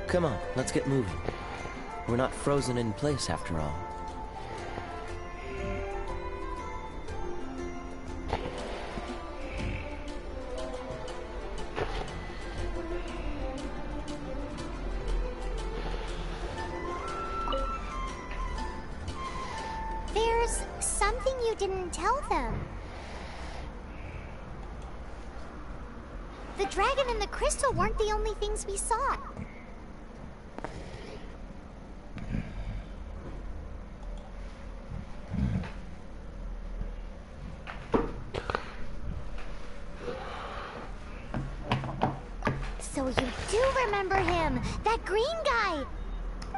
Come on, let's get moving. We're not frozen in place after all. There's something you didn't tell them. The dragon and the crystal weren't the only things we saw. So you do remember him, that green guy.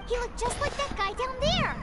He looked just like that guy down there.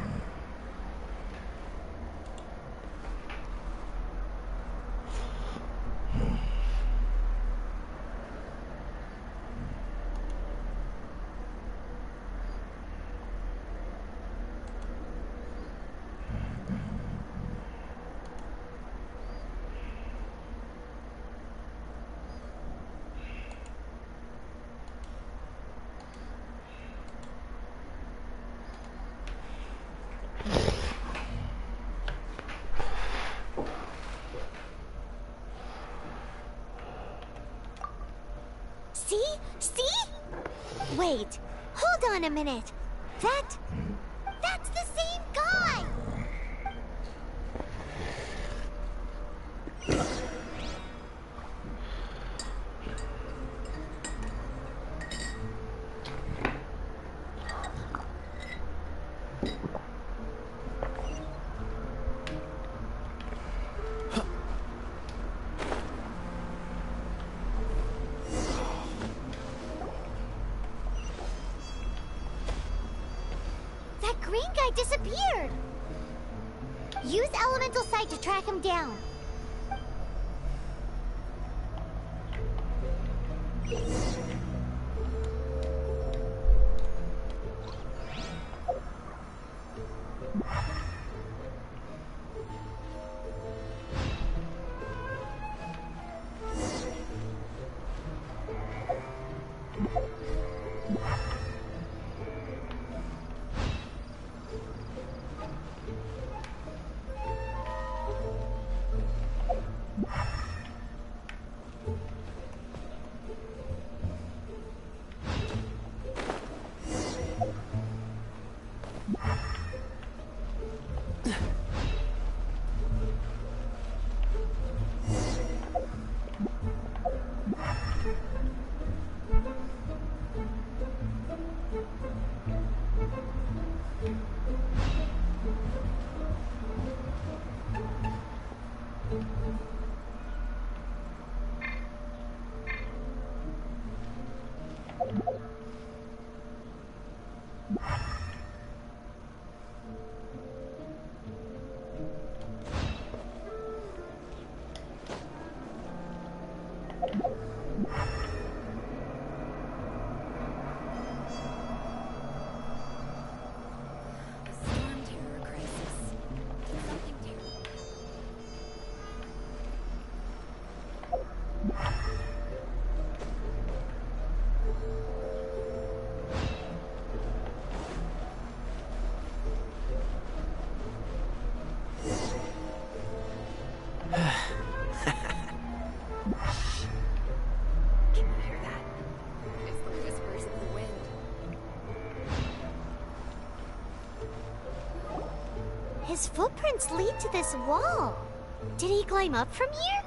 See? Wait, hold on a minute. That's the same guy! That green guy disappeared! Use elemental sight to track him down. His footprints lead to this wall. Did he climb up from here?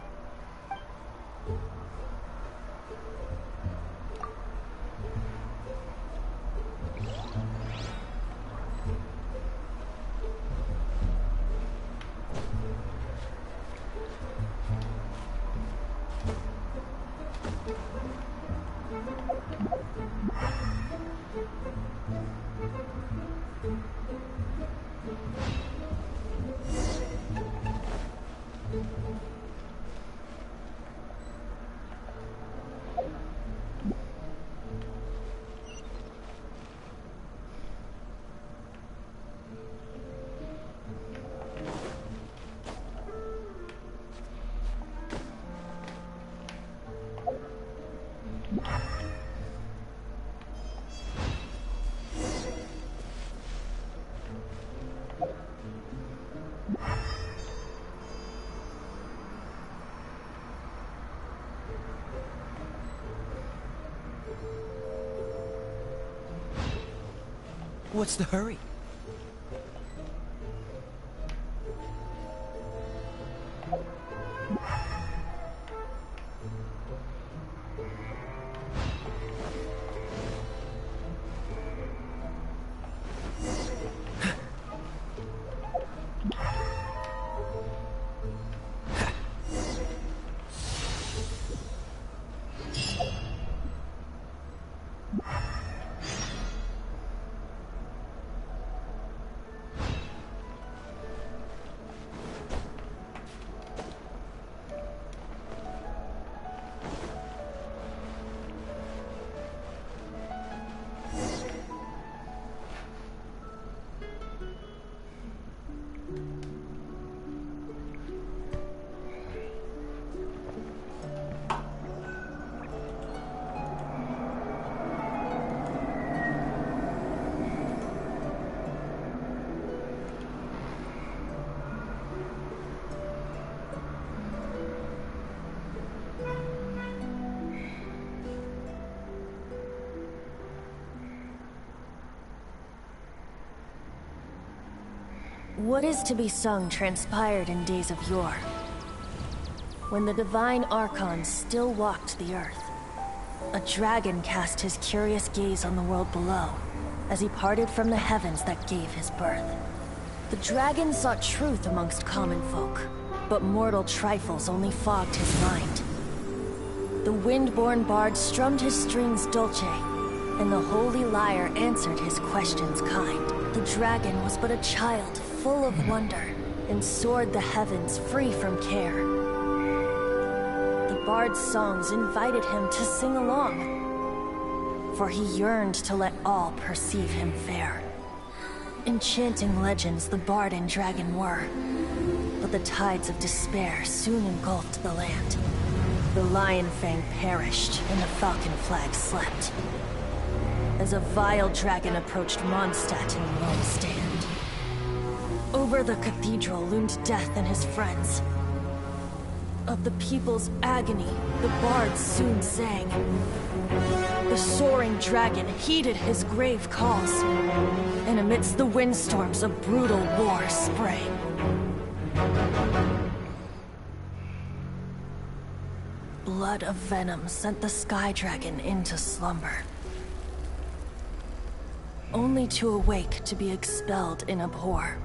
What's the hurry? What is to be sung transpired in days of yore, when the divine archons still walked the earth. A dragon cast his curious gaze on the world below, as he parted from the heavens that gave his birth. The dragon sought truth amongst common folk, but mortal trifles only fogged his mind. The wind-born bard strummed his strings dolce, and the holy lyre answered his questions kind. The dragon was but a child, full of wonder, and soared the heavens free from care. The bard's songs invited him to sing along, for he yearned to let all perceive him fair. Enchanting legends the bard and dragon were, but the tides of despair soon engulfed the land. The lion fang perished, and the falcon flag slept, as a vile dragon approached Mondstadt in lone stand. Over the cathedral loomed death and his friends. Of the people's agony, the bards soon sang. The soaring dragon heeded his grave calls, and amidst the windstorms a brutal war sprang. Blood of venom sent the sky dragon into slumber, only to awake to be expelled in abhor.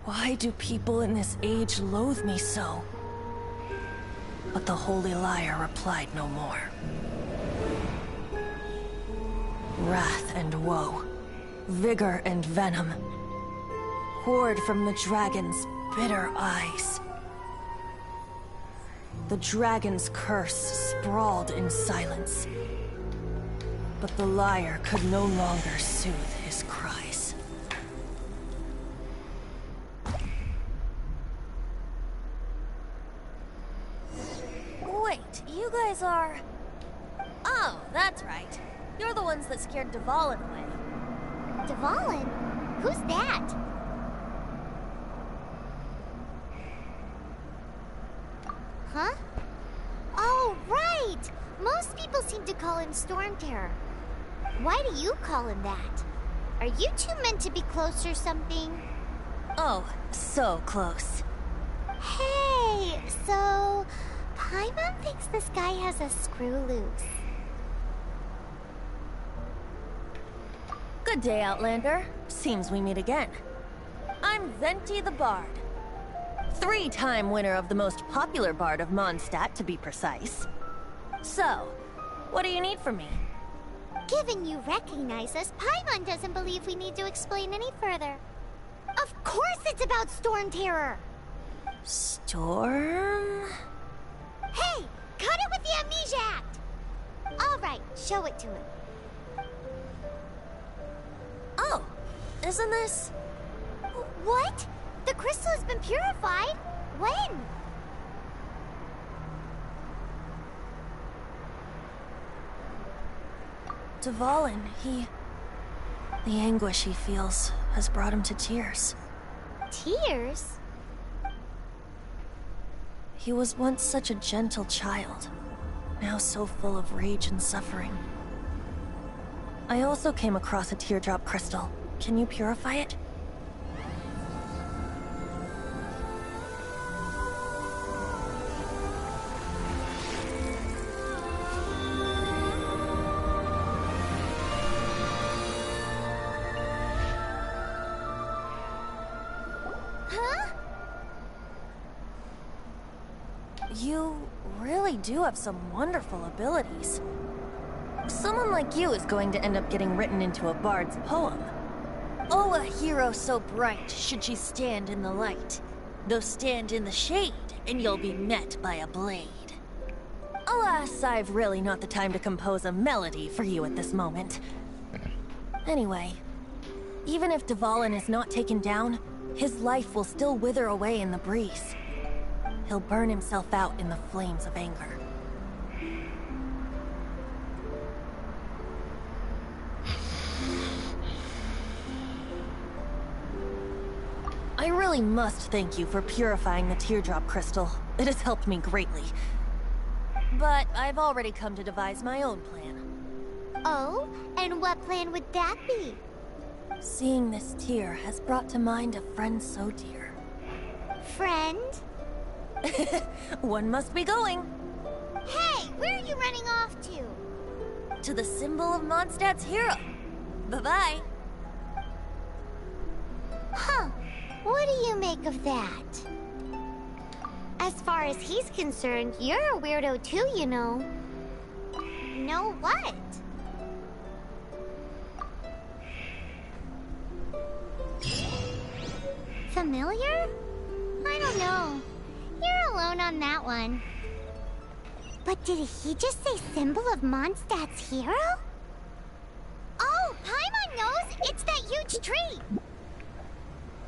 Why do people in this age loathe me so? But the holy lyre replied no more. Wrath and woe, vigor and venom, poured from the dragon's bitter eyes. The dragon's curse sprawled in silence, but the lyre could no longer soothe his cries. Wait, you guys are... Oh, that's right. You're the ones that scared Dvalin away. Dvalin? Who's that? Huh? Oh, right! Most people seem to call him Storm Terror. Why do you call him that? Are you two meant to be close or something? Oh, so close. Hey, so... Paimon thinks this guy has a screw loose. Good day, Outlander. Seems we meet again. I'm Venti the Bard. 3-time winner of the most popular bard of Mondstadt, to be precise. So, what do you need from me? Given you recognize us, Paimon doesn't believe we need to explain any further. Of course it's about Storm Terror! Storm? Hey! Cut it with the Amnesia Act! Alright, show it to him. Oh, isn't this... What? The crystal has been purified? When? Dvalin, the anguish he feels has brought him to tears. Tears? He was once such a gentle child, now so full of rage and suffering. I also came across a teardrop crystal. Can you purify it? You really do have some wonderful abilities. Someone like you is going to end up getting written into a bard's poem. Oh, a hero so bright should she stand in the light, though stand in the shade, and you'll be met by a blade. Alas, I've really not the time to compose a melody for you at this moment. Anyway, even if Dvalin is not taken down, his life will still wither away in the breeze. He'll burn himself out in the flames of anger. I really must thank you for purifying the teardrop crystal. It has helped me greatly. But I've already come to devise my own plan. Oh? And what plan would that be? Seeing this tear has brought to mind a friend so dear. Friend? One must be going. Hey, where are you running off to? To the symbol of Mondstadt's hero. Bye-bye. Huh. What do you make of that? As far as he's concerned, you're a weirdo too, you know. Know what? Familiar? I don't know. You're alone on that one. But did he just say symbol of Mondstadt's hero? Oh, Paimon knows! It's that huge tree!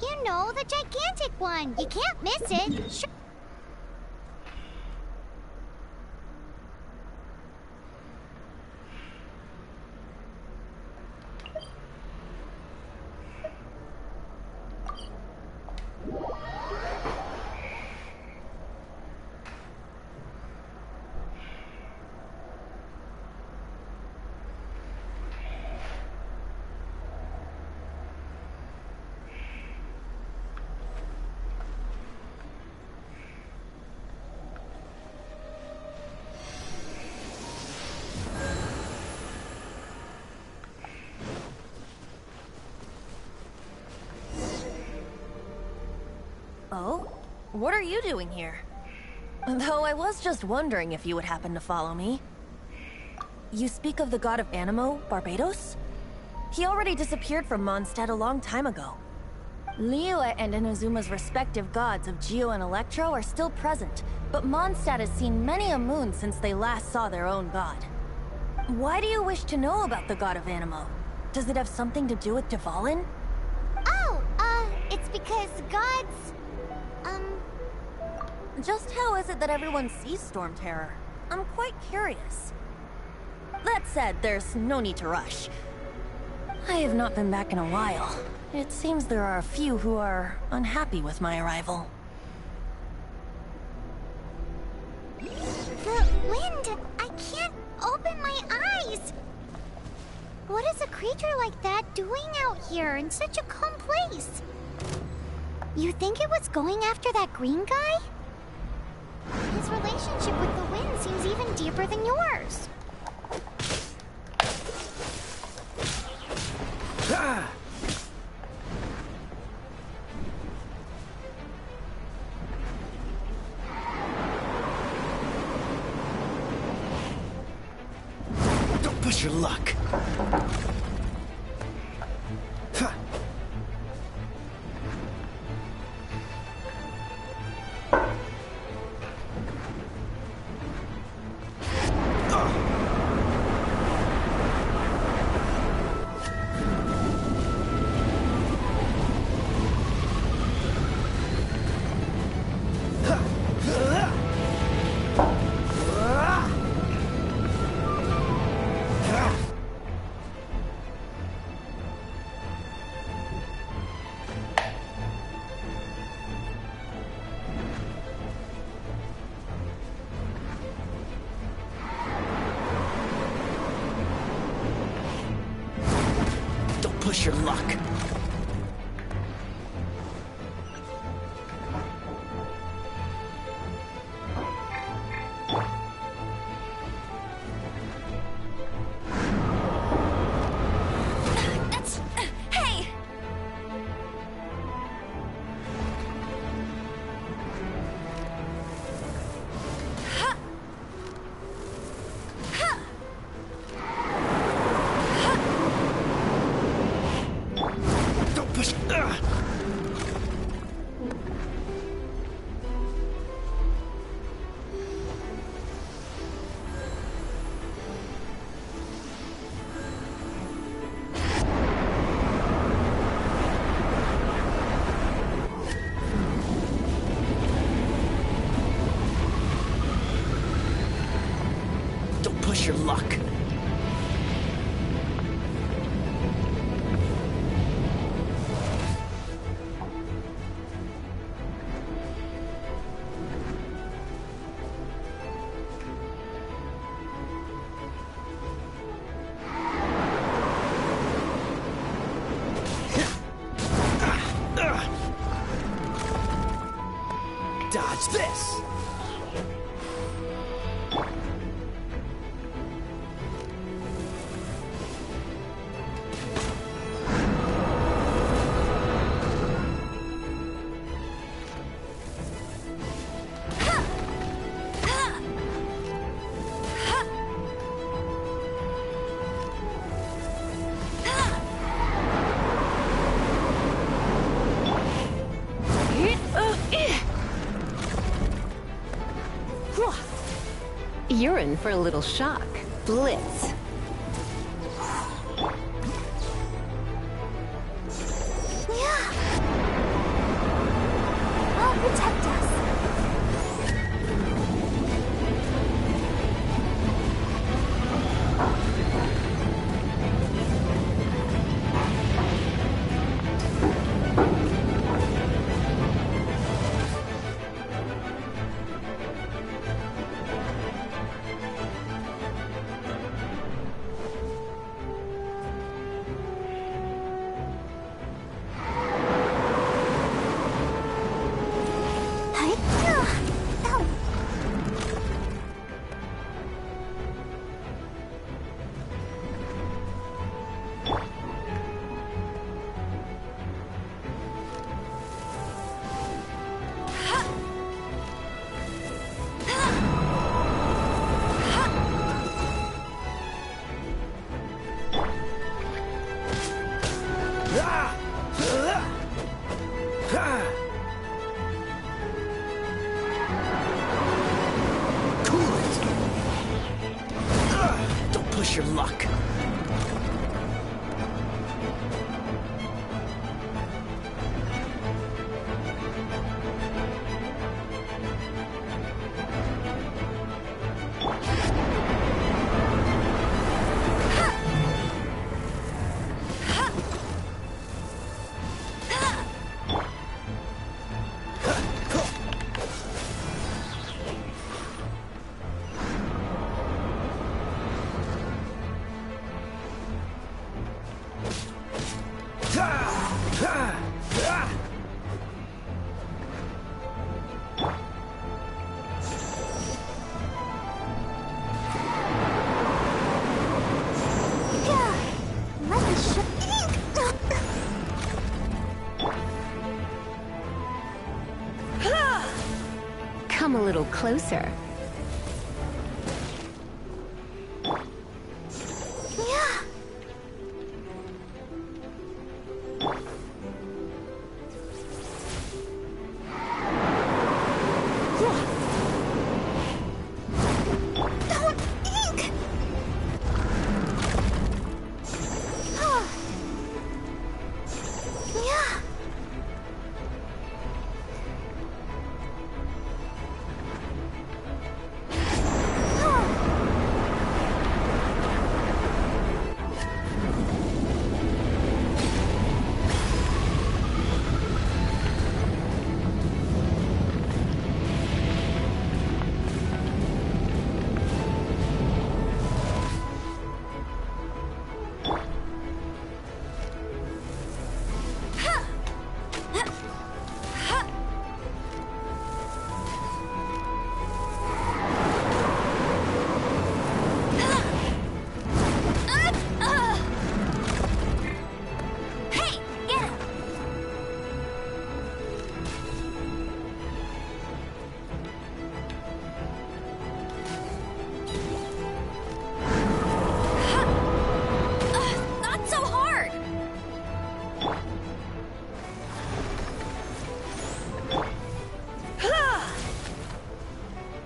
You know, the gigantic one. You can't miss it. Sure. Oh? What are you doing here? Though I was just wondering if you would happen to follow me. You speak of the god of Animo, Barbados? He already disappeared from Mondstadt a long time ago. Liyue and Inazuma's respective gods of Geo and Electro are still present, but Mondstadt has seen many a moon since they last saw their own god. Why do you wish to know about the god of Animo? Does it have something to do with Dvalin? Oh, it's because gods... Just how is it that everyone sees Storm Terror? I'm quite curious. That said, there's no need to rush. I have not been back in a while. It seems there are a few who are unhappy with my arrival. The wind! I can't open my eyes! What is a creature like that doing out here in such a calm place? You think it was going after that green guy? His relationship with the wind seems even deeper than yours. Ah! Don't push your luck. push your luck. Hey! Don't push. Don't push your luck. Dodge this! You're in for a little shock. Blitz. Yeah. I'll protect us. Don't push your luck. Come a little closer.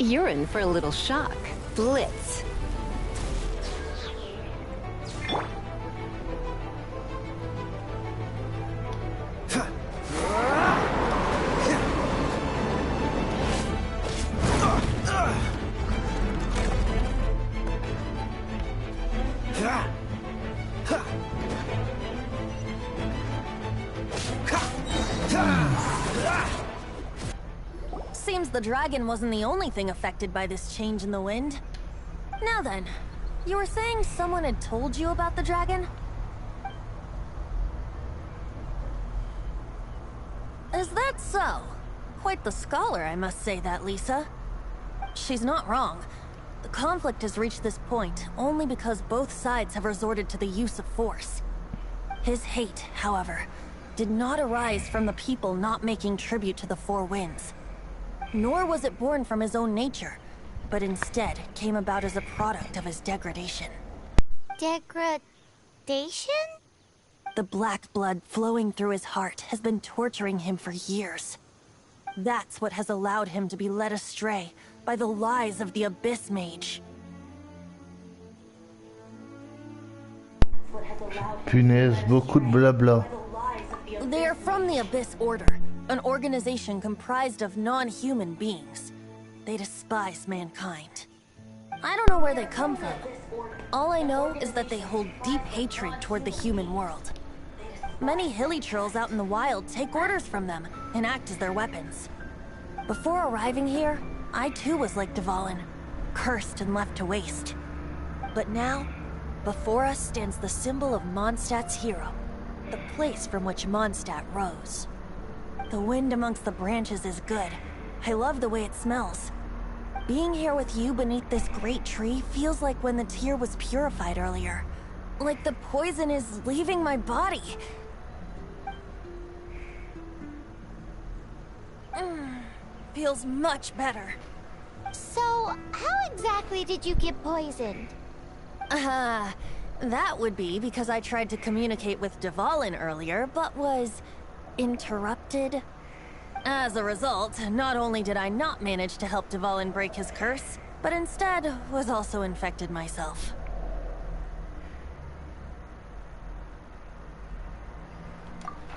You're in for a little shock. Blitz. Seems the dragon wasn't the only thing affected by this change in the wind. Now then, you were saying someone had told you about the dragon? Is that so? Quite the scholar, I must say that, Lisa. She's not wrong. The conflict has reached this point only because both sides have resorted to the use of force. His hate, however, did not arise from the people not making tribute to the Four Winds. Nor was it born from his own nature, but instead came about as a product of his degradation. Degradation? The black blood flowing through his heart has been torturing him for years. That's what has allowed him to be led astray by the lies of the Abyss Mage. Punaise, beaucoup de blabla. They are from the Abyss Order, an organization comprised of non-human beings. They despise mankind. I don't know where they come from. All I know is that they hold deep hatred toward the human world. Many hilly trolls out in the wild take orders from them and act as their weapons. Before arriving here, I too was like Dvalin, cursed and left to waste. But now, before us stands the symbol of Mondstadt's hero, the place from which Mondstadt rose. The wind amongst the branches is good. I love the way it smells. Being here with you beneath this great tree feels like when the tear was purified earlier. Like the poison is leaving my body. Feels much better. So, how exactly did you get poisoned? That would be because I tried to communicate with Dvalin earlier, but was interrupted. As a result, not only did I not manage to help Dvalin break his curse, but instead was also infected myself.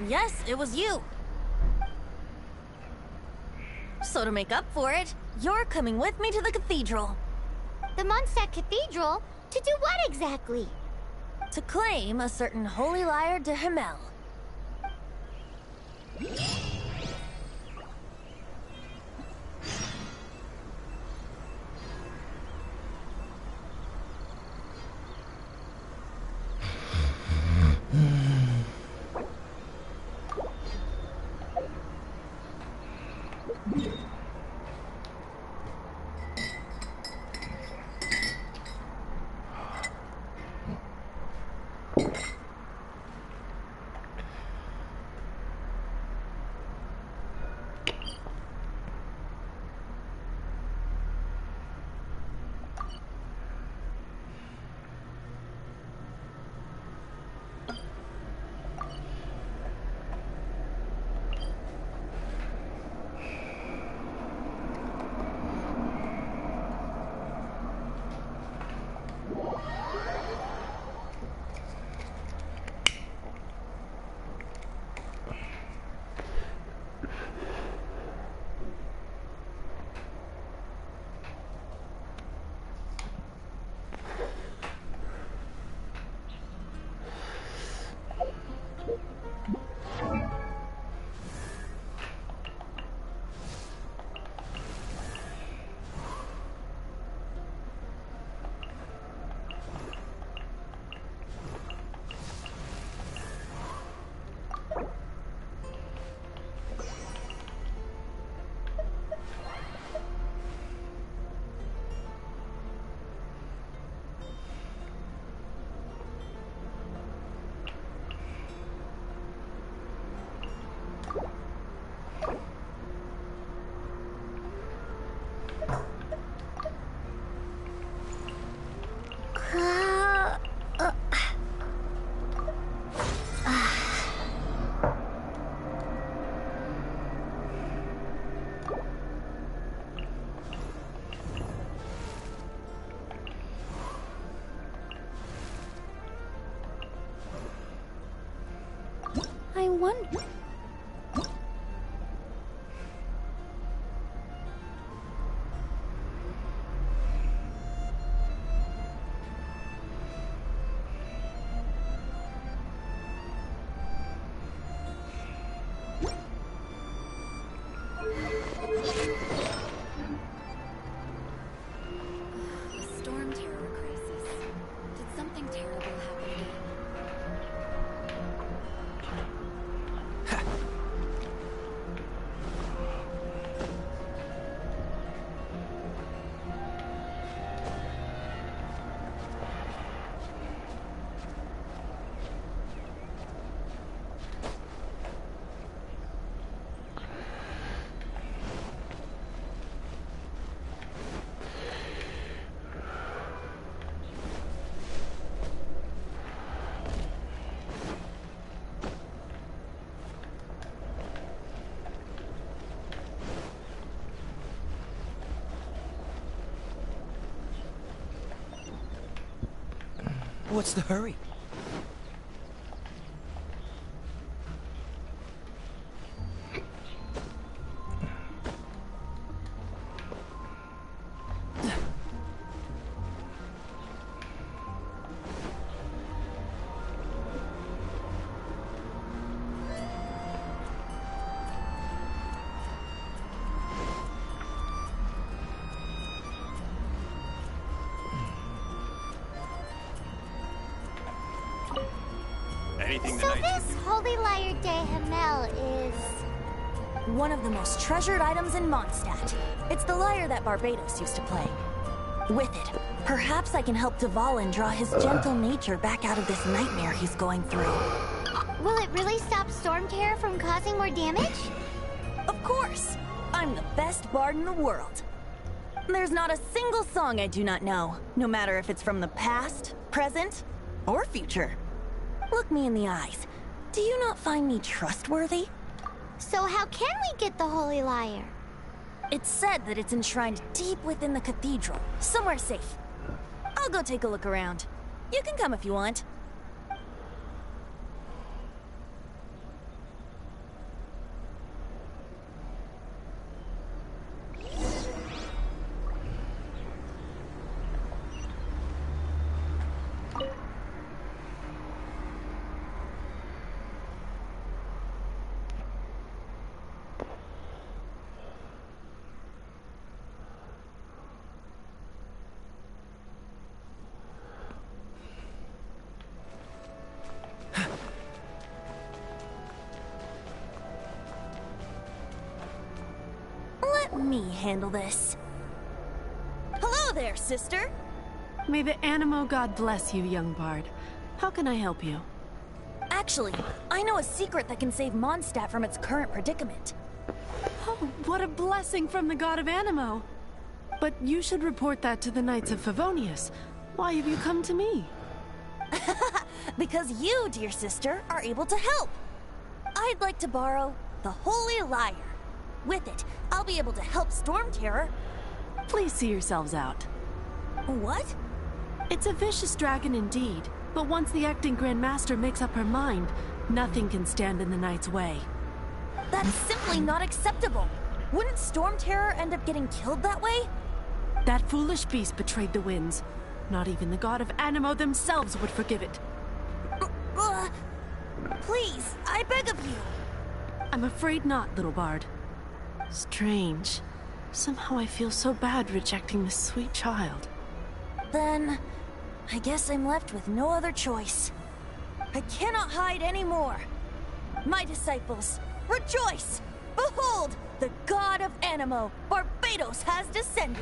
Yes, it was you. So to make up for it, you're coming with me to the cathedral. The Mondstadt Cathedral? To do what exactly? To claim a certain holy lyre de Himmel. I wonder... Storm terror crisis. Did something terrible happen again? What's the hurry? So this Holy Lyre de Hamel is... one of the most treasured items in Mondstadt. It's the lyre that Barbados used to play. With it, perhaps I can help Dvalin draw his gentle nature back out of this nightmare he's going through. Will it really stop Storm Terror from causing more damage? Of course! I'm the best bard in the world. There's not a single song I do not know, no matter if it's from the past, present, or future. Look me in the eyes. Do you not find me trustworthy? So how can we get the Holy Lyre? It's said that it's enshrined deep within the cathedral, somewhere safe. I'll go take a look around. You can come if you want. Let me handle this. Hello there, sister! May the Animo God bless you, young bard. How can I help you? Actually, I know a secret that can save Mondstadt from its current predicament. Oh, what a blessing from the god of Animo! But you should report that to the Knights of Favonius. Why have you come to me? Because you, dear sister, are able to help. I'd like to borrow the Holy Lyre. With it, I'll be able to help Storm Terror. Please see yourselves out. What? It's a vicious dragon indeed, but once the acting Grand Master makes up her mind, nothing can stand in the Knight's way. That's simply not acceptable. Wouldn't Storm Terror end up getting killed that way? That foolish beast betrayed the winds. Not even the god of Animo themselves would forgive it. Please, I beg of you. I'm afraid not, little bard. Strange. Somehow I feel so bad rejecting this sweet child. Then, I guess I'm left with no other choice. I cannot hide anymore. My disciples, rejoice! Behold, the god of Animo, Barbados, has descended.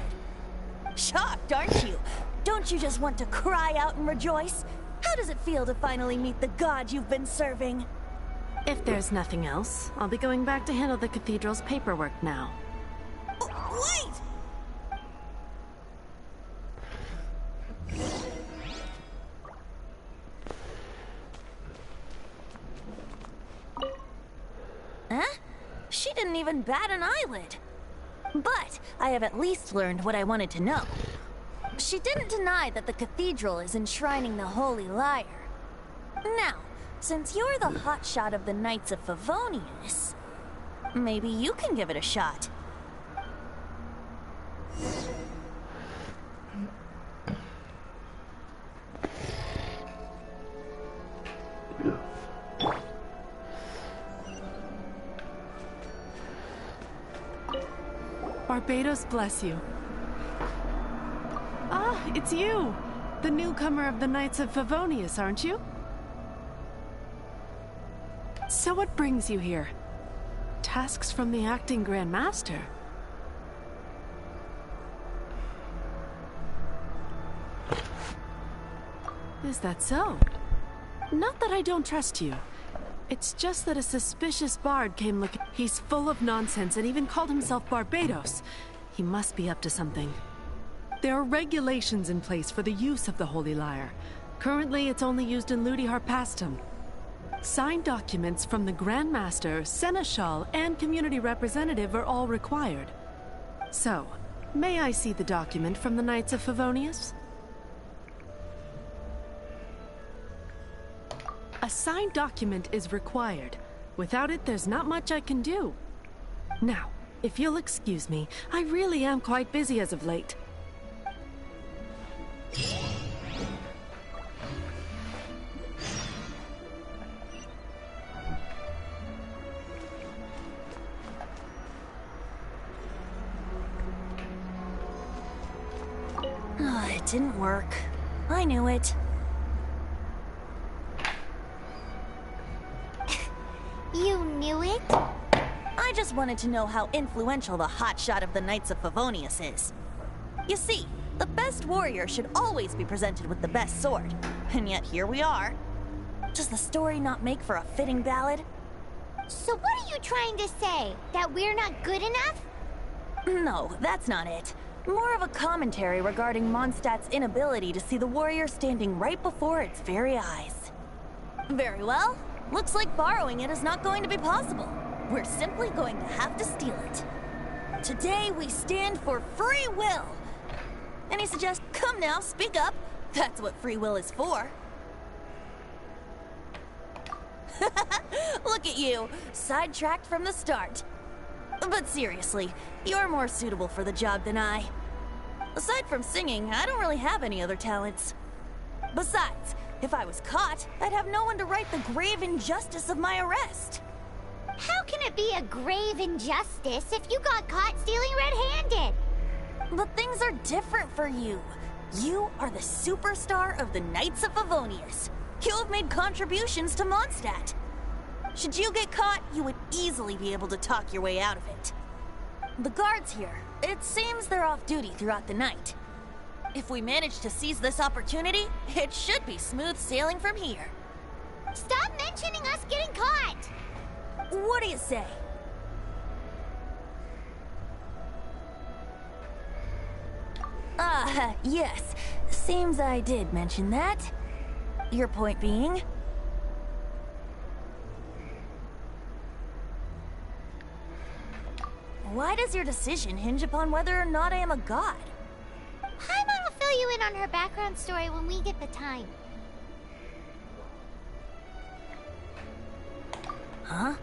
Shocked, aren't you? Don't you just want to cry out and rejoice? How does it feel to finally meet the god you've been serving? If there's nothing else, I'll be going back to handle the cathedral's paperwork now. Wait! Huh? She didn't even bat an eyelid. But I have at least learned what I wanted to know. She didn't deny that the cathedral is enshrining the Holy Lyre. Now, Since you're the hotshot of the Knights of Favonius, maybe you can give it a shot. Barbados bless you. Ah, it's you! The newcomer of the Knights of Favonius, aren't you? So what brings you here? Tasks from the acting Grand Master? Is that so? Not that I don't trust you. It's just that a suspicious bard came looking. He's full of nonsense and even called himself Barbados. He must be up to something. There are regulations in place for the use of the Holy Lyre. Currently, it's only used in Ludi Harpastum. Signed documents from the Grand Master, Seneschal, and community representative are all required. So, may I see the document from the Knights of Favonius? A signed document is required. Without it, there's not much I can do. Now, if you'll excuse me, I really am quite busy as of late. It didn't work. I knew it. You knew it? I just wanted to know how influential the hotshot of the Knights of Favonius is. You see, the best warrior should always be presented with the best sword. And yet here we are. Does the story not make for a fitting ballad? So what are you trying to say? That we're not good enough? No, that's not it. More of a commentary regarding Mondstadt's inability to see the warrior standing right before its very eyes. Very well. Looks like borrowing it is not going to be possible. We're simply going to have to steal it. Today we stand for free will. Any suggestions? Come now, speak up. That's what free will is for. Look at you, sidetracked from the start. But seriously, you're more suitable for the job than I. Aside from singing, I don't really have any other talents. Besides, if I was caught, I'd have no one to right the grave injustice of my arrest. How can it be a grave injustice if you got caught stealing red-handed? But things are different for you. You are the superstar of the Knights of Favonius. You have made contributions to Mondstadt. Should you get caught, you would easily be able to talk your way out of it. The guards here, it seems they're off duty throughout the night. If we manage to seize this opportunity, it should be smooth sailing from here. Stop mentioning us getting caught! What do you say? Yes. Seems I did mention that. Your point being? Why does your decision hinge upon whether or not I am a god? Paimon will fill you in on her background story when we get the time. Huh?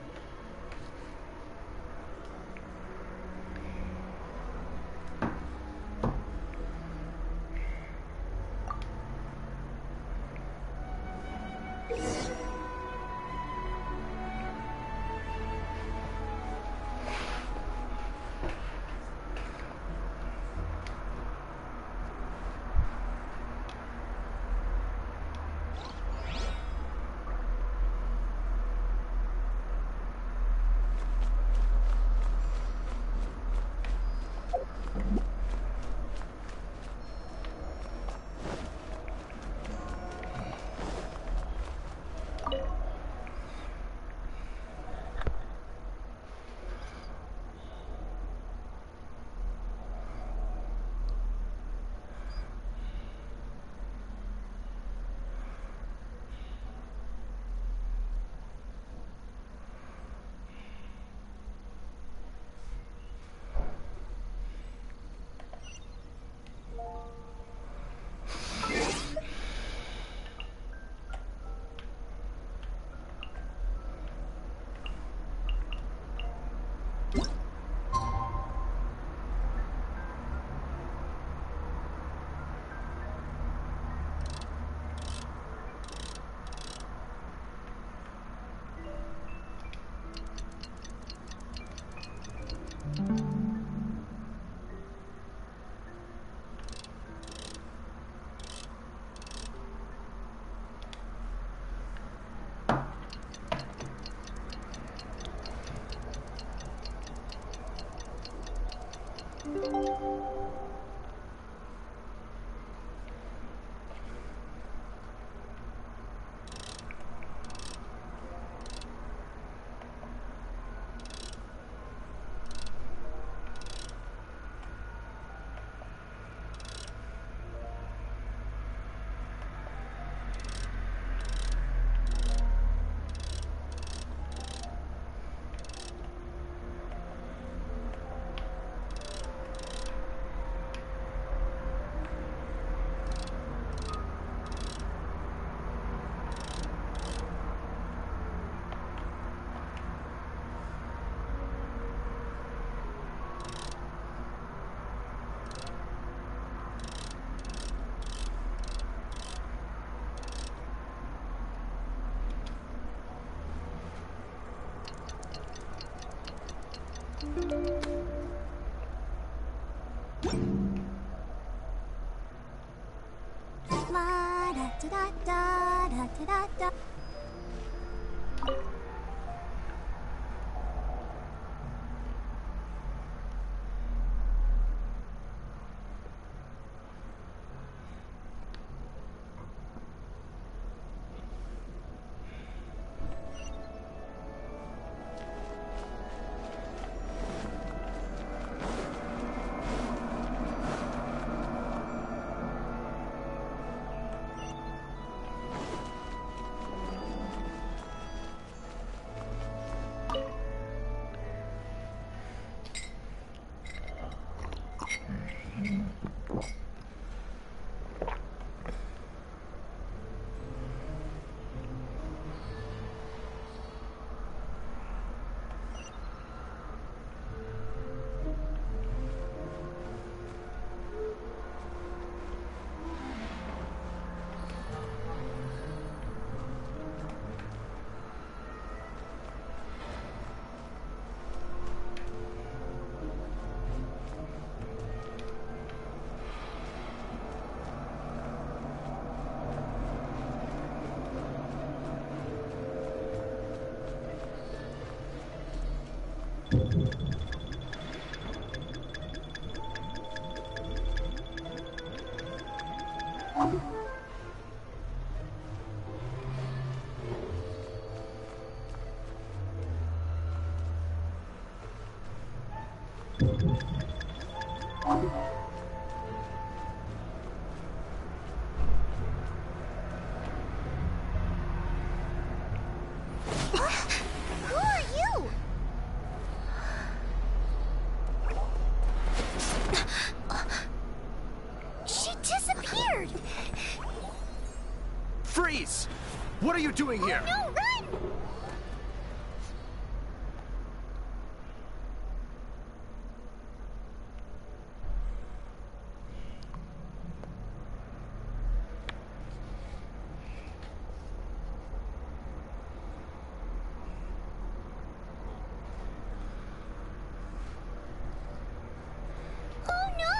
Da da da da da. Who are you? She disappeared. Freeze! What are you doing here? No, run! Oh no!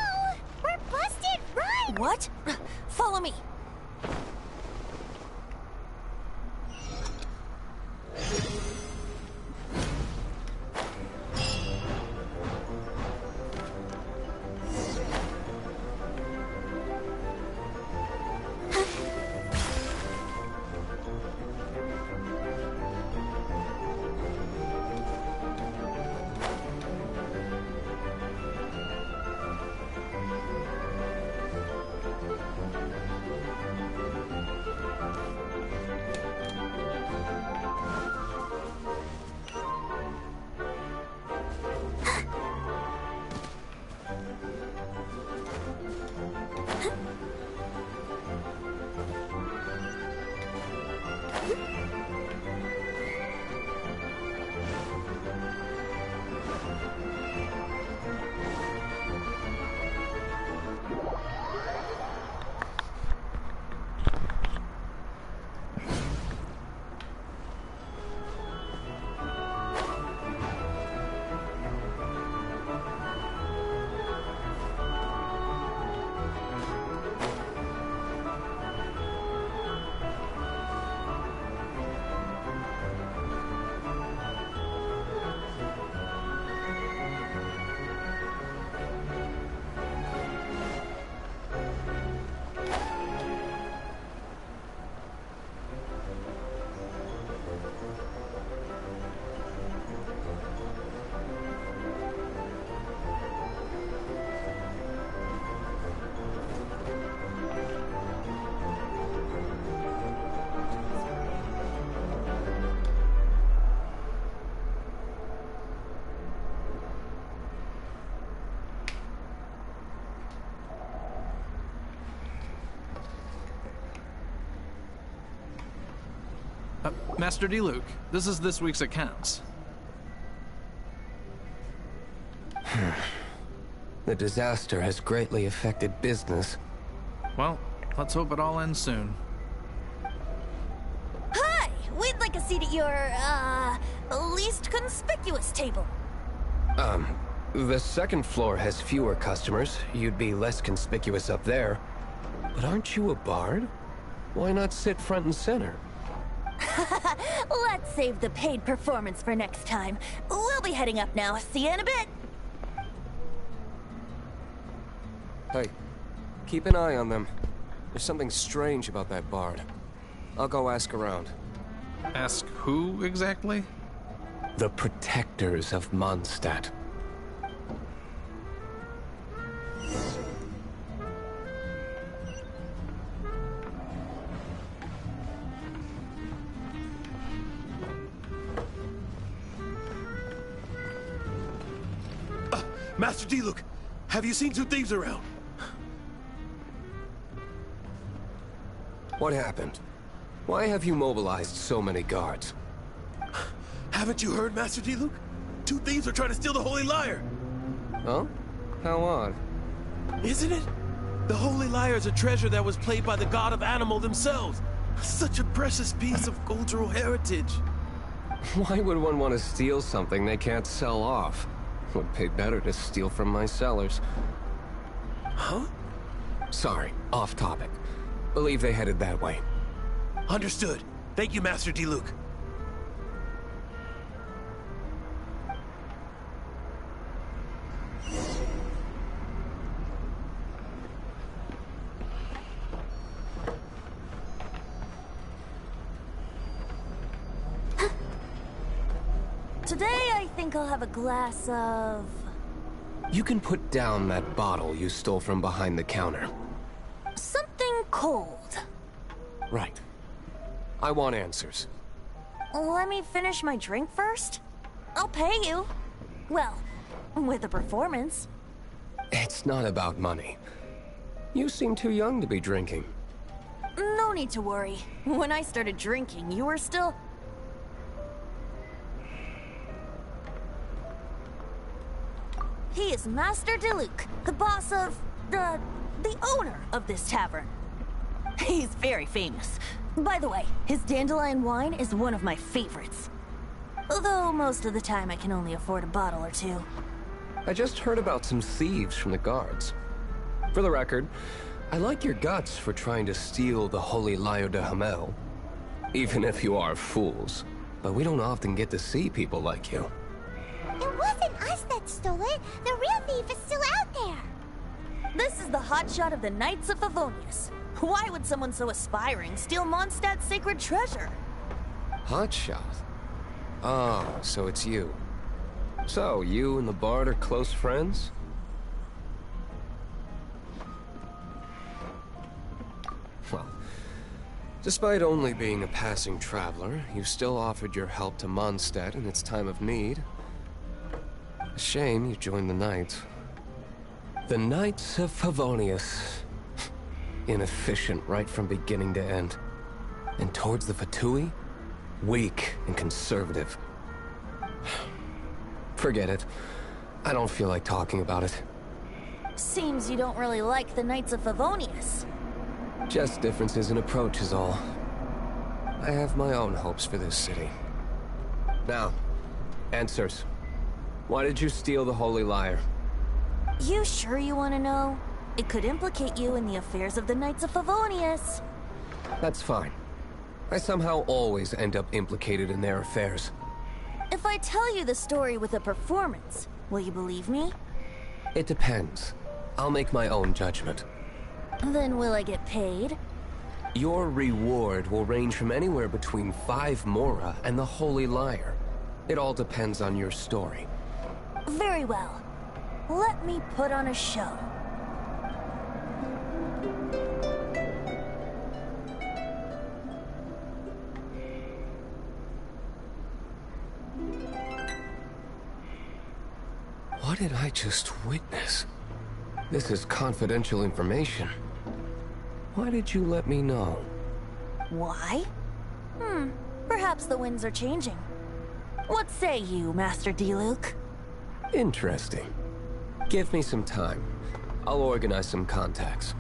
We're busted! Run! What? Follow me. Master D. Luke, this is this week's accounts. The disaster has greatly affected business. Well, let's hope it all ends soon. Hi! We'd like a seat at your, least conspicuous table. The second floor has fewer customers. You'd be less conspicuous up there. But aren't you a bard? Why not sit front and center? Let's save the paid performance for next time. We'll be heading up now. See you in a bit. Hey, keep an eye on them. There's something strange about that bard. I'll go ask around. Ask who exactly? The protectors of Mondstadt. Master Diluc, have you seen two thieves around? What happened? Why have you mobilized so many guards? Haven't you heard, Master Diluc? Two thieves are trying to steal the Holy Lyre. Huh? How odd. Isn't it? The Holy Lyre is a treasure that was played by the god of animal themselves. Such a precious piece of cultural heritage. Why would one want to steal something they can't sell off? Would pay better to steal from my sellers. Huh? Sorry, off topic. Believe they headed that way. Understood. Thank you, Master Diluc. Today, I think I'll have a glass of... You can put down that bottle you stole from behind the counter. something cold. Right. I want answers. Let me finish my drink first. I'll pay you. Well, with a performance. It's not about money. You seem too young to be drinking. No need to worry. When I started drinking, you were still... He is Master Diluc, the boss of... the owner of this tavern. He's very famous. By the way, his dandelion wine is one of my favorites. Although most of the time I can only afford a bottle or two. I just heard about some thieves from the guards. For the record, I like your guts for trying to steal the Holy Lyre de Hamel. Even if you are fools. But we don't often get to see people like you. It wasn't us that stole it. The real thief is still out there. This is the hotshot of the Knights of Favonius. Why would someone so aspiring steal Mondstadt's sacred treasure? Hotshot? Oh, so it's you. So, you and the Bard are close friends? Well, despite only being a passing traveler, you still offered your help to Mondstadt in its time of need. A shame you joined the Knights. The Knights of Favonius. Inefficient right from beginning to end. And towards the Fatui, weak and conservative. Forget it. I don't feel like talking about it. Seems you don't really like the Knights of Favonius. Just differences in approach is all. I have my own hopes for this city. Now, answers. Why did you steal the Holy Lyre? You sure you want to know? It could implicate you in the affairs of the Knights of Favonius. That's fine. I somehow always end up implicated in their affairs. If I tell you the story with a performance, will you believe me? It depends. I'll make my own judgment. Then will I get paid? Your reward will range from anywhere between 5 mora and the Holy Lyre. It all depends on your story. Very well. Let me put on a show. What did I just witness? This is confidential information. Why did you let me know? Why? Perhaps the winds are changing. What say you, Master Diluc? Interesting. Give me some time. I'll organize some contacts.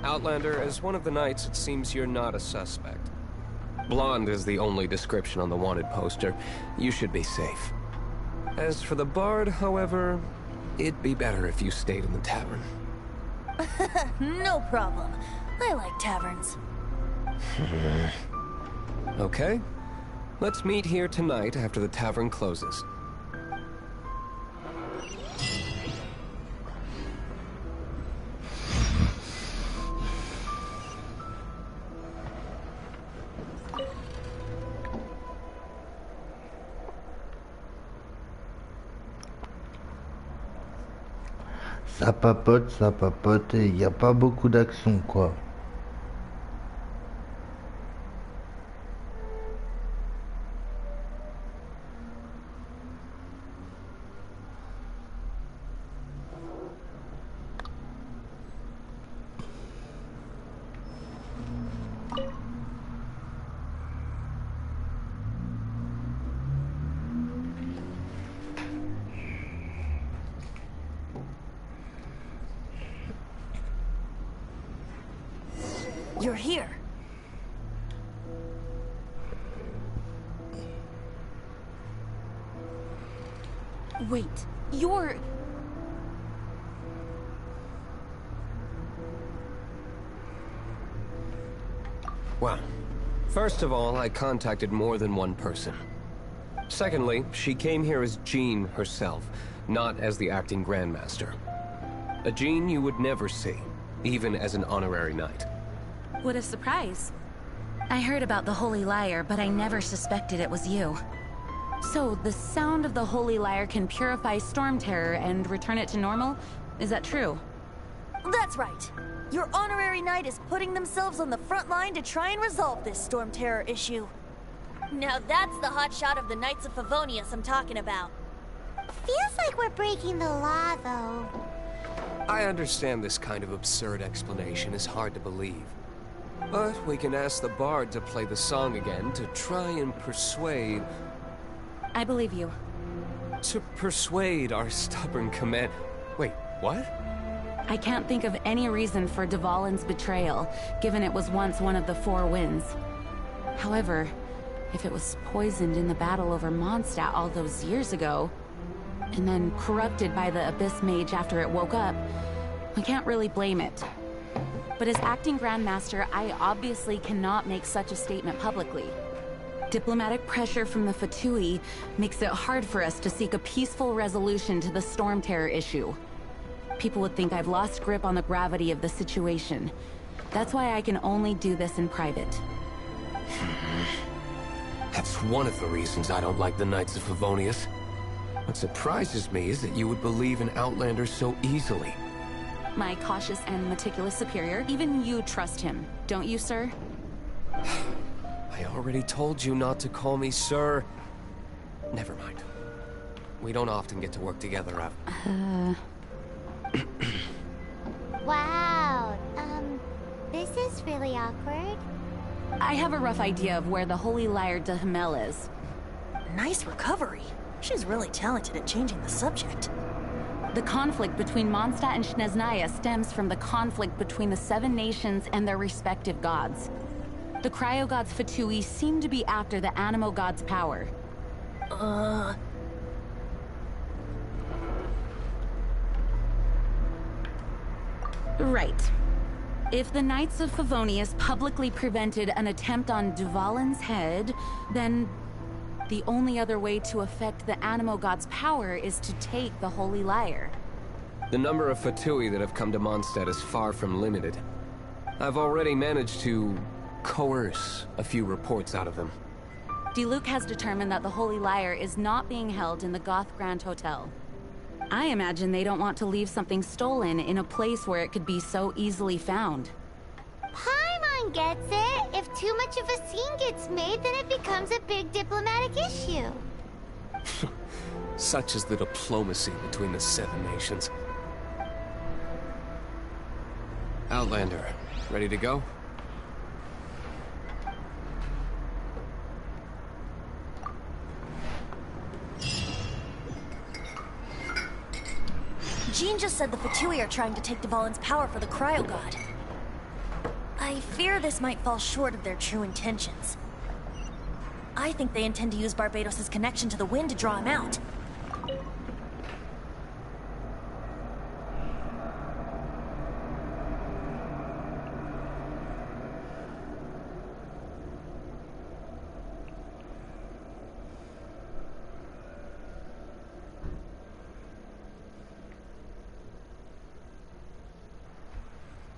Outlander, as one of the knights, it seems you're not a suspect. Blonde is the only description on the wanted poster. You should be safe. As for the Bard, however, it'd be better if you stayed in the tavern. No problem. I like taverns. Okay. Let's meet here tonight after the tavern closes. Ça papote et il n'y a pas beaucoup d'action quoi. You're here. Wait, you're... Well, first of all, I contacted more than one person. Secondly, she came here as Jean herself, not as the acting Grandmaster. A Jean you would never see, even as an honorary knight. What a surprise. I heard about the Holy Lyre, but I never suspected it was you. So, the sound of the Holy Lyre can purify Storm Terror and return it to normal? Is that true? That's right. Your honorary knight is putting themselves on the front line to try and resolve this Storm Terror issue. Now that's the hotshot of the Knights of Favonius I'm talking about. Feels like we're breaking the law, though. I understand this kind of absurd explanation is hard to believe. But we can ask the bard to play the song again to try and persuade... I believe you. To persuade our stubborn command... Wait, what? I can't think of any reason for Dvalin's betrayal, given it was once one of the Four Winds. However, if it was poisoned in the battle over Mondstadt all those years ago, and then corrupted by the Abyss Mage after it woke up, we can't really blame it. But as acting Grandmaster, I obviously cannot make such a statement publicly. Diplomatic pressure from the Fatui makes it hard for us to seek a peaceful resolution to the Storm Terror issue. People would think I've lost grip on the gravity of the situation. That's why I can only do this in private. That's one of the reasons I don't like the Knights of Favonius. What surprises me is that you would believe in Outlanders so easily. My cautious and meticulous superior, even you trust him, don't you, sir? I already told you not to call me sir. Never mind. We don't often get to work together out. Wow, this is really awkward. I have a rough idea of where the Holy Lyre de Himmel is. Nice recovery. She's really talented at changing the subject. The conflict between Mondstadt and Snezhnaya stems from the conflict between the Seven Nations and their respective gods. The cryo-gods Fatui seem to be after the Animo god's power. Right. If the Knights of Favonius publicly prevented an attempt on Dvalin's head, then the only other way to affect the Animo god's power is to take the Holy Lyre. The number of Fatui that have come to Mondstadt is far from limited. I've already managed to coerce a few reports out of them. Diluc has determined that the Holy Lyre is not being held in the Goth Grand Hotel. I imagine they don't want to leave something stolen in a place where it could be so easily found. Paimon gets it. If too much of a scene gets made, then it becomes a big diplomatic issue. Such is the diplomacy between the Seven Nations. Outlander, ready to go? Jean just said the Fatui are trying to take Dvalin's power for the Cryo God. I fear this might fall short of their true intentions. I think they intend to use Barbados' connection to the wind to draw him out.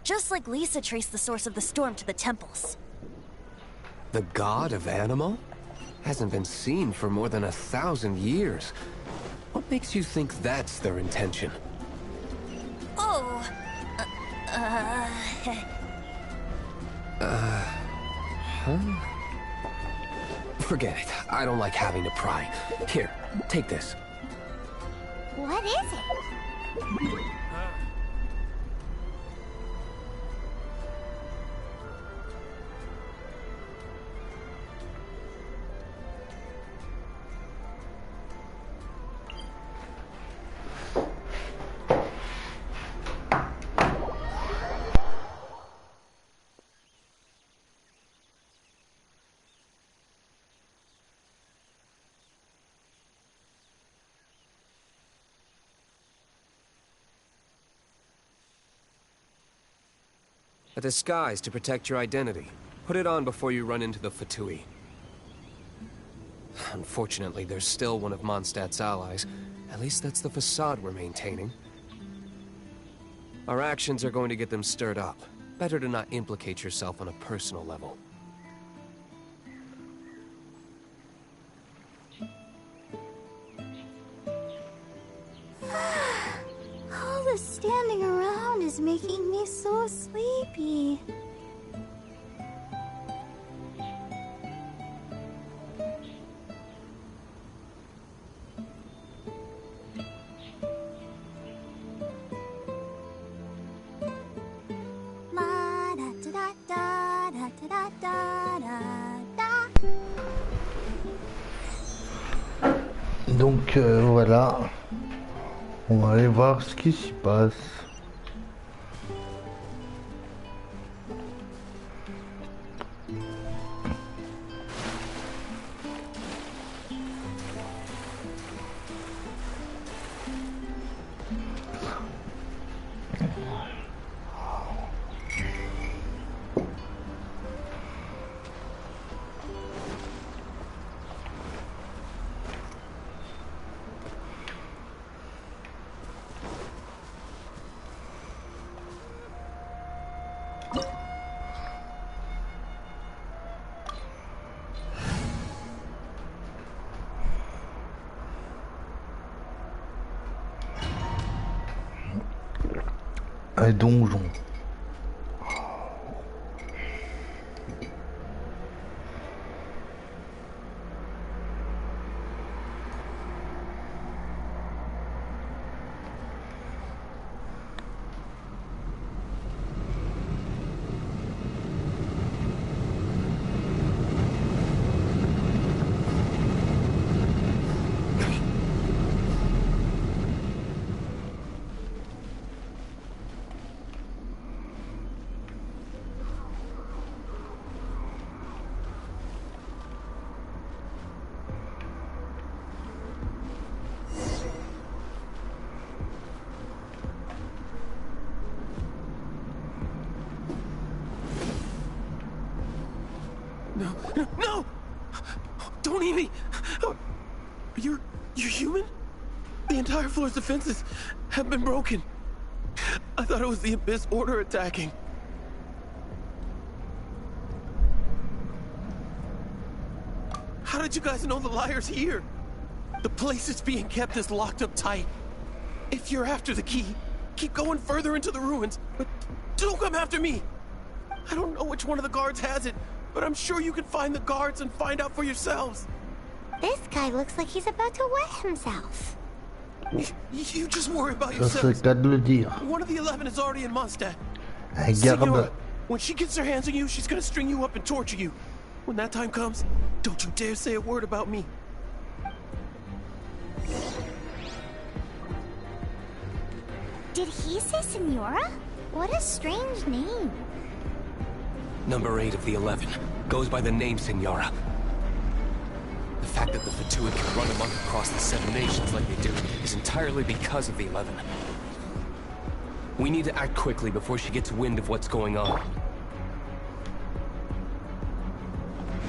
just like Lisa traced the source of the storm to the temples. The god of animal? Hasn't been seen for more than 1,000 years. What makes you think that's their intention? Oh... Huh? Forget it. I don't like having to pry. Here, take this. What is it? A disguise to protect your identity. Put it on before you run into the Fatui. Unfortunately, there's still one of Mondstadt's allies. At least that's the facade we're maintaining. Our actions are going to get them stirred up. Better to not implicate yourself on a personal level. All the standing around is making me so sleepy. Donc voilà, on va aller voir ce qui s'y passe. Un donjon. No! Don't eat me! You're human? The entire floor's defenses have been broken. I thought it was the Abyss Order attacking. How did you guys know the liar's here? The place it's being kept is locked up tight. If you're after the key, keep going further into the ruins, but don't come after me! I don't know which one of the guards has it, but I'm sure you can find the guards and find out for yourselves. This guy looks like he's about to wet himself. You just worry about Ça yourselves. c'est le cas de le dire. One of the 11 is already in Mondstadt. Regarde. Signora, when she gets her hands on you, she's gonna string you up and torture you. When that time comes, don't you dare say a word about me. Did he say Signora? What a strange name. Number 8 of the 11 goes by the name Signora. The fact that the Fatui can run amok across the 7 nations like they do is entirely because of the 11. We need to act quickly before she gets wind of what's going on.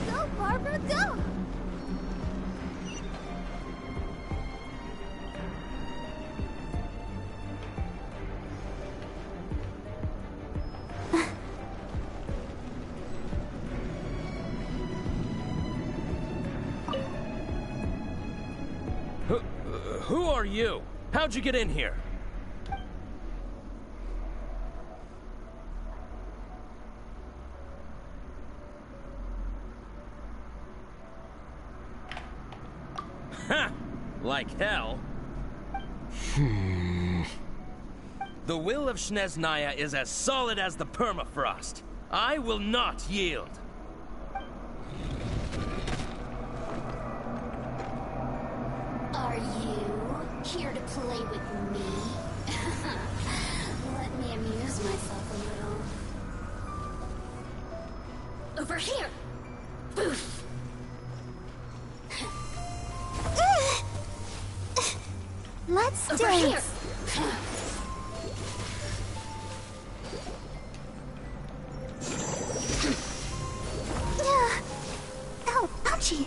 Go, Barbara, go! Who are you? How'd you get in here? Ha! Like hell. The will of Snezhnaya is as solid as the permafrost. I will not yield. Are you here to play with me? Let me amuse myself a little. Over here! Boof! Let's Over dance. here! Oh, ouchie!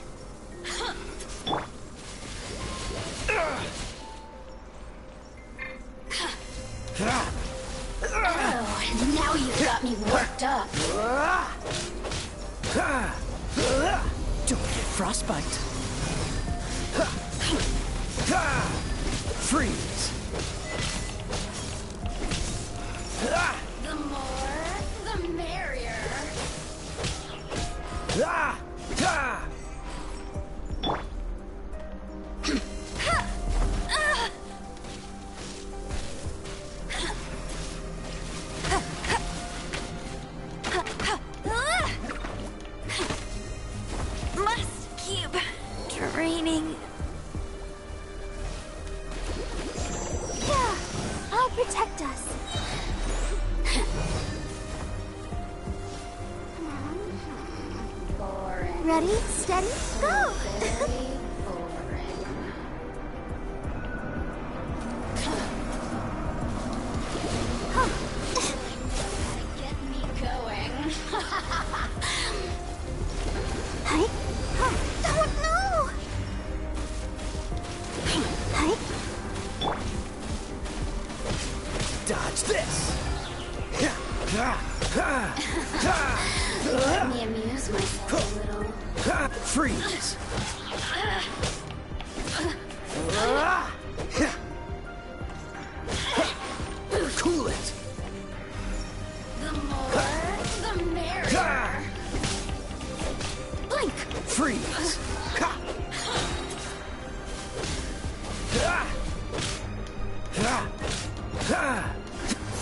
Oh, now you've got me worked up. Don't get frostbite. Freeze. The more, the merrier. Must keep training. Yeah, I'll protect us. Ready, steady, go! Get me going. Hi. Oh no! Hi. Dodge this. Let me amuse myself a little. Freeze. Cool it. The more, the merrier. Blink. Freeze.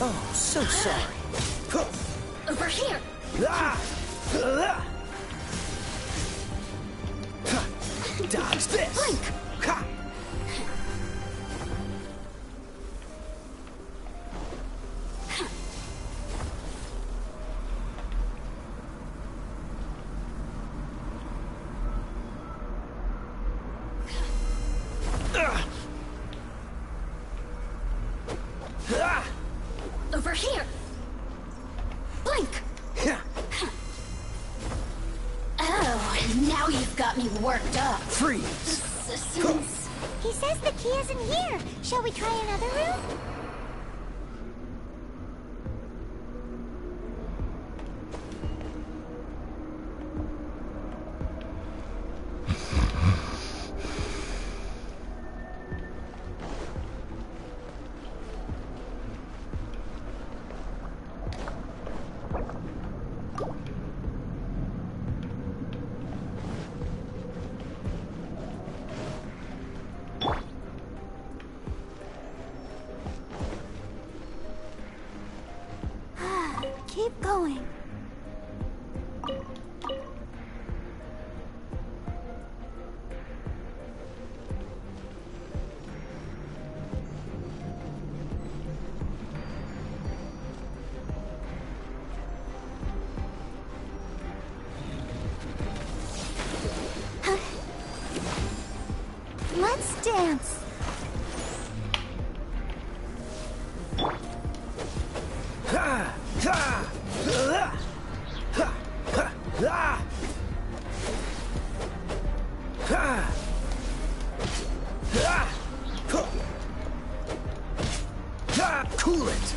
Oh, so sorry. Over here. Dodge this. Blink. Over here. Blink. Oh, now you've got me worked up. Freeze. Assistance. He says the key isn't here. Shall we try another room? Keep going. Let's dance. Cool it.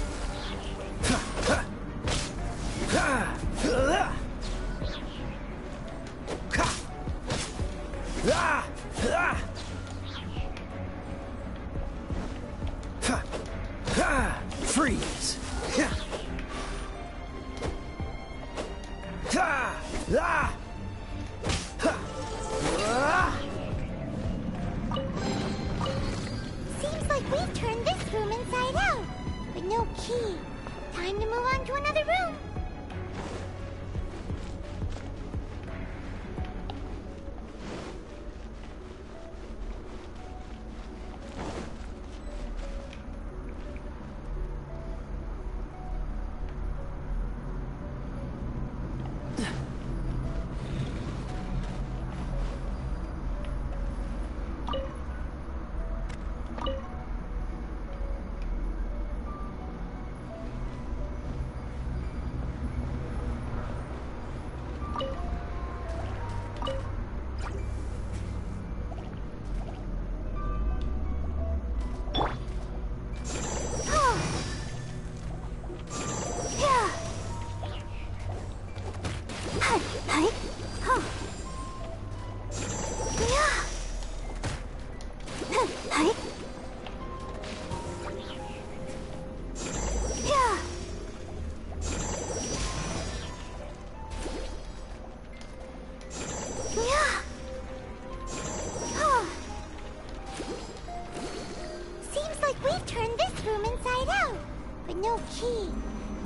on to another room.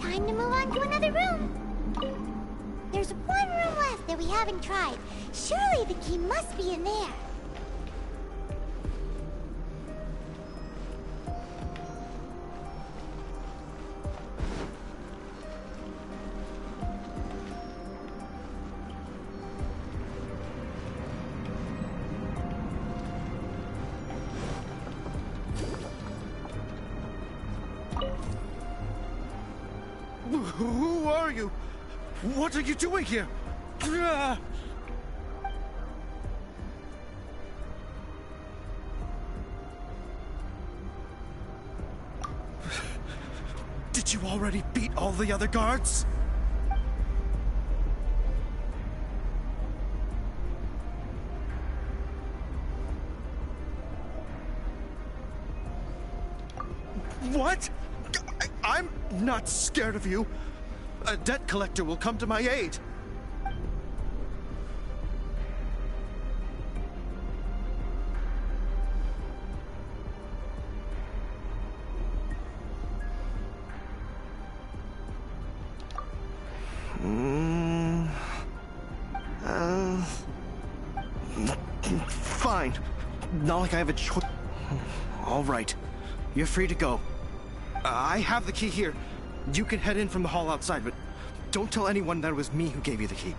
Time to move on to another room. There's one room left that we haven't tried. Surely the key must be in there. Who are you? What are you doing here? Did you already beat all the other guards? What? I'm not scared of you. A debt collector will come to my aid. Fine. Not like I have a choice. All right. You're free to go. I have the key here. You can head in from the hall outside, but don't tell anyone that it was me who gave you the key.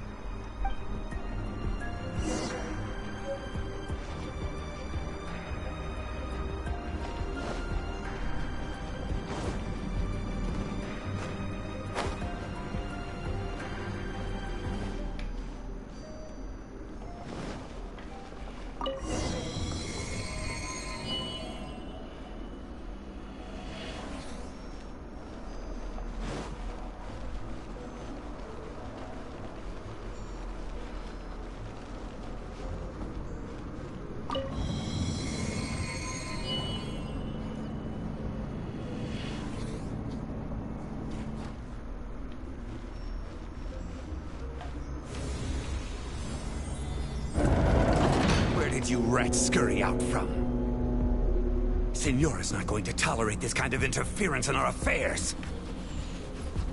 You rats scurry out from? Signora's not going to tolerate this kind of interference in our affairs.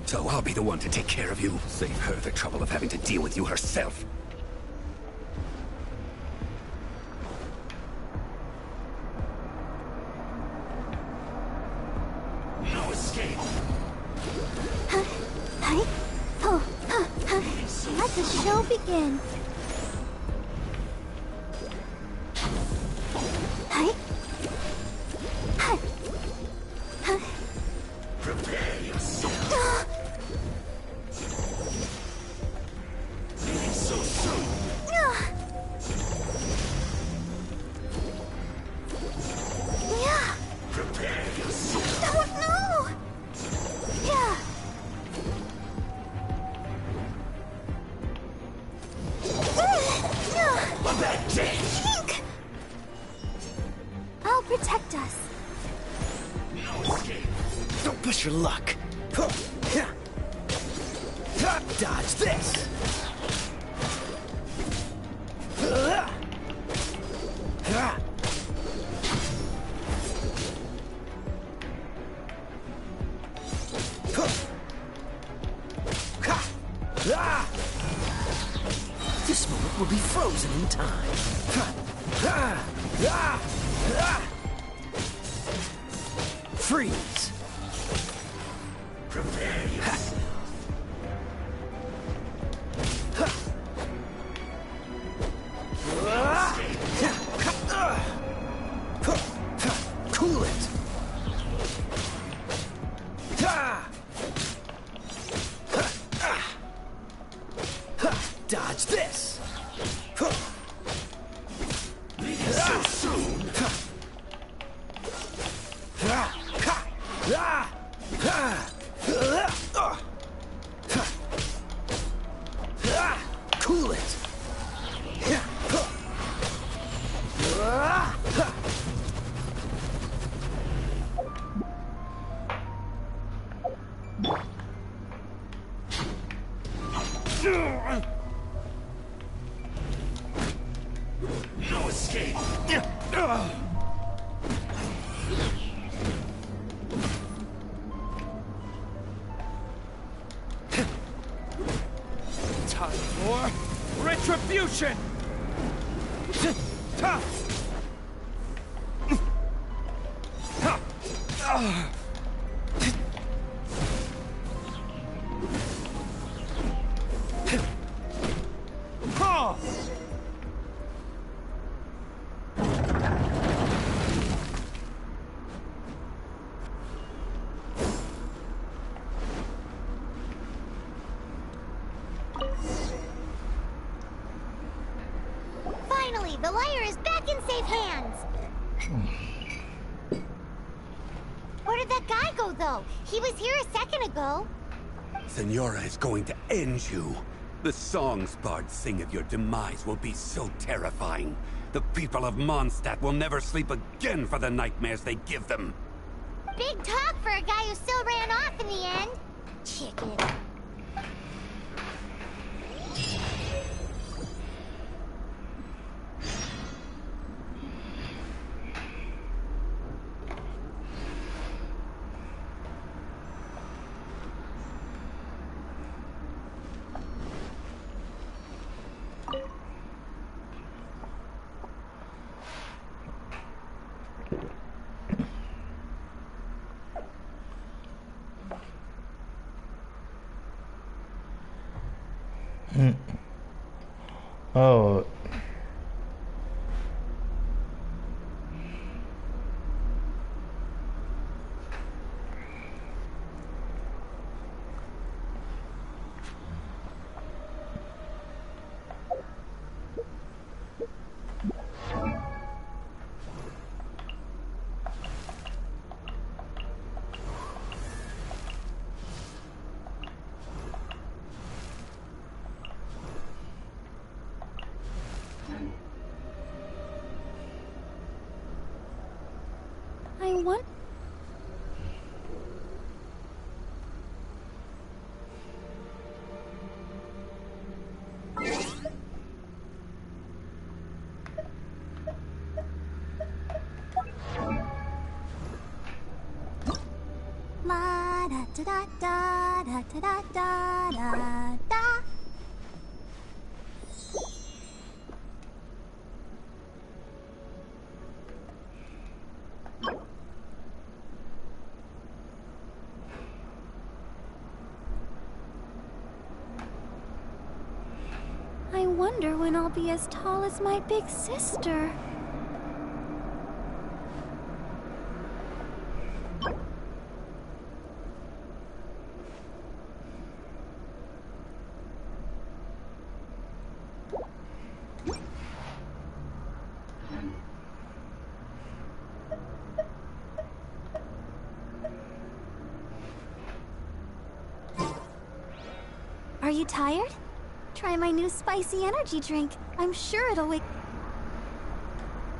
So I'll be the one to take care of you. Save her the trouble of having to deal with you herself. No escape. Let the show begin. I'll protect us. Don't push your luck. Dodge this. will be frozen in time. Freeze. Prepare yourself. Cool it. Dodge this. So soon. Cool it. No escape. Time for retribution. Finally, the lyre is back in safe hands. Where did that guy go, though? He was here a second ago. Senora is going to end you. The songs bards sing of your demise will be so terrifying. The people of Mondstadt will never sleep again for the nightmares they give them. Big talk for a guy who still ran off in the end. Chicken. Oh. I want... La da da da da da da da da da. I wonder when I'll be as tall as my big sister. Are you tired? Try my new spicy energy drink. I'm sure it'll wake...